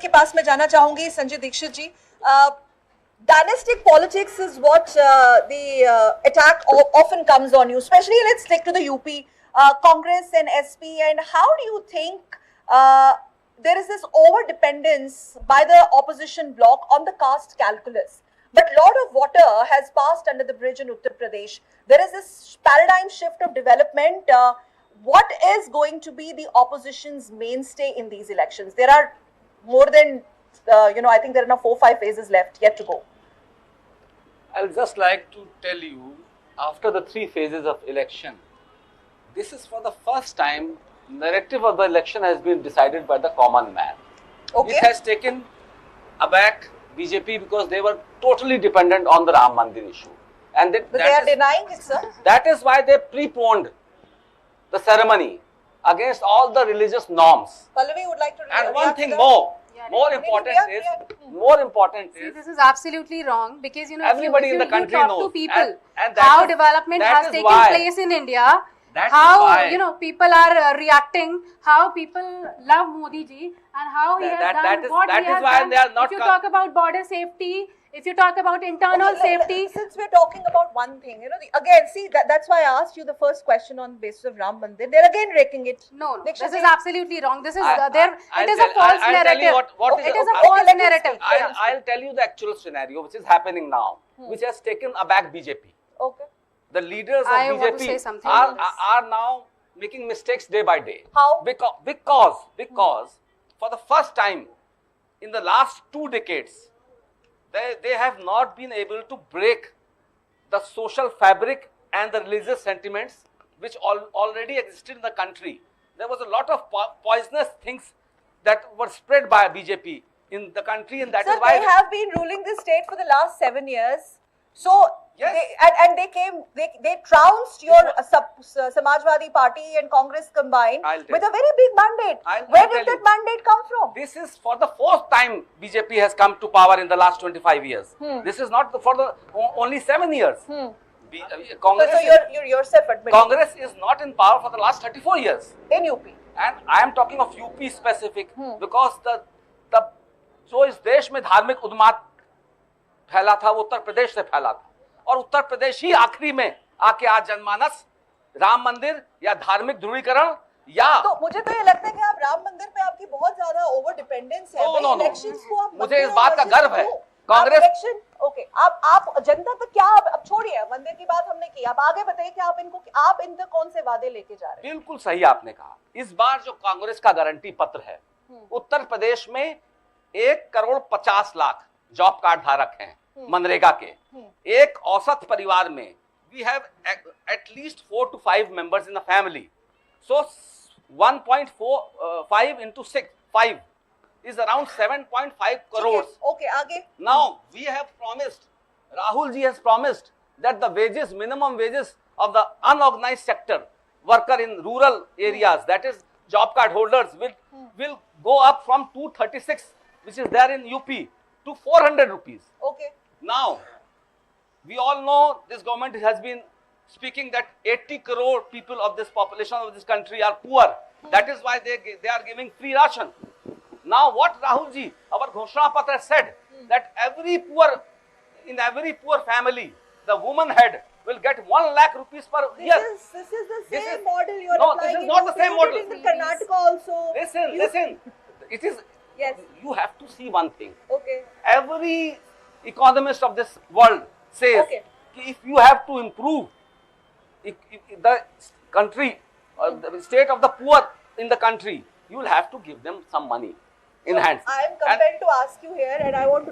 के पास मैं जाना चाहूंगी संजय दीक्षित जी. Dynastic politics is what the attack often comes on you. Especially, let's stick to the UP Congress and SP. And how do you think there is this over dependence by the opposition bloc on the caste calculus? But a lot of water has passed under the bridge in Uttar Pradesh. There is this paradigm shift of development. What is going to be the opposition's mainstay in these elections? There are more than, I think there are now 4 or 5 phases left yet to go. I would just like to tell you, after the 3 phases of election, this is for the first time, narrative of the election has been decided by the common man. Okay. It has taken aback BJP because they were totally dependent on the Ram Mandir issue. And But they are denying it, sir. That is why they preponed the ceremony against all the religious norms. Pallavi would like to And one thing that. more, Yeah, more important See, is, this is absolutely wrong because everybody if in the country talk knows. to people And that how is- development that has is taken why- place in India, That is how why- people are reacting, how people love Modi ji, and how he has done what that he is has why done. they are not If you talk about border safety, if you talk about internal safety, Since we're talking about one thing, again, see, that's why I asked you the first question on the basis of Ram Mandir. They're again raking it. no, Dikshit this ji. is absolutely wrong. This is I'll it is a tell- false I'll tell you narrative. what Okay, is- It is a okay, false let me narrative. speak. I'll tell you the actual scenario which is happening now, which has taken aback BJP. Okay. The leaders of I want to BJP say something on this. are now making mistakes day by day. How? Because for the first time in the last 2 decades, they have not been able to break the social fabric and the religious sentiments which already existed in the country. There was a lot of poisonous things that were spread by BJP in the country, and that Sir, is why they have been ruling the state for the last 7 years. So, Yes. they trounced your Samajwadi Party and Congress combined I'll tell with you. a very big mandate. I'll Where tell did that you. mandate come from? this is for the 4th time BJP has come to power in the last 25 years. This is not for the only 7 years. Congress, So you're yourself admitting Congress is not in power for the last 34 years. in UP. And I am talking of UP specific because the जो इस देश में धार्मिक उन्माद फैला था वो उत्तर प्रदेश से फैला था, और उत्तर प्रदेश ही आखिरी में आके आज जनमानस राम मंदिर या धार्मिक ध्रुवीकरण या तो मुझे तो ये लगता है कि आप राम मंदिर पे आपकी बहुत ज्यादा ओवर डिपेंडेंस है. No, no, no. इलेक्शंस को आप मुझे इस मंदिर बात का और मस्जिद गर्व है. को- कांग्रेस- आप इलेक्शन ओके आप जनता तक क्या अब छोड़िए, मंदिर की बात हमने की, आप आगे बताइए कि आप इन तक कौन से वादे लेके जा रहे हैं. बिल्कुल सही आपने कहा. इस बार जो कांग्रेस का गारंटी पत्र है, उत्तर प्रदेश में 1,50,00,000 जॉब कार्ड धारक हैं मनरेगा के. एक औसत परिवार में we have at least 4 to 5 members in a family. So 1.45 into 5 is around 7.5 crores. Okay आगे. Now we have promised, Rahul ji has promised that the wages, minimum wages of the unorganized sector worker in rural areas, that is job card holders, will go up from 236, which is there in UP, to 400 rupees. Okay Now, we all know this government has been speaking that 80 crore people of this population of this country are poor. That is why they are giving free ration. Now, what Rahul ji, our Ghoshna Patra said that in every poor family, the woman head will get 1 lakh rupees per year. This is the This same is- model you are No, applying. this is not the same model. In the Karnataka also. Listen. It is. Yes. You have to see one thing. Okay. Every economist of this world says Okay. कि if you have to improve the country, the state of the poor in the country, you will have to give them some money in hands. I am And- compelled to ask you here, and I want to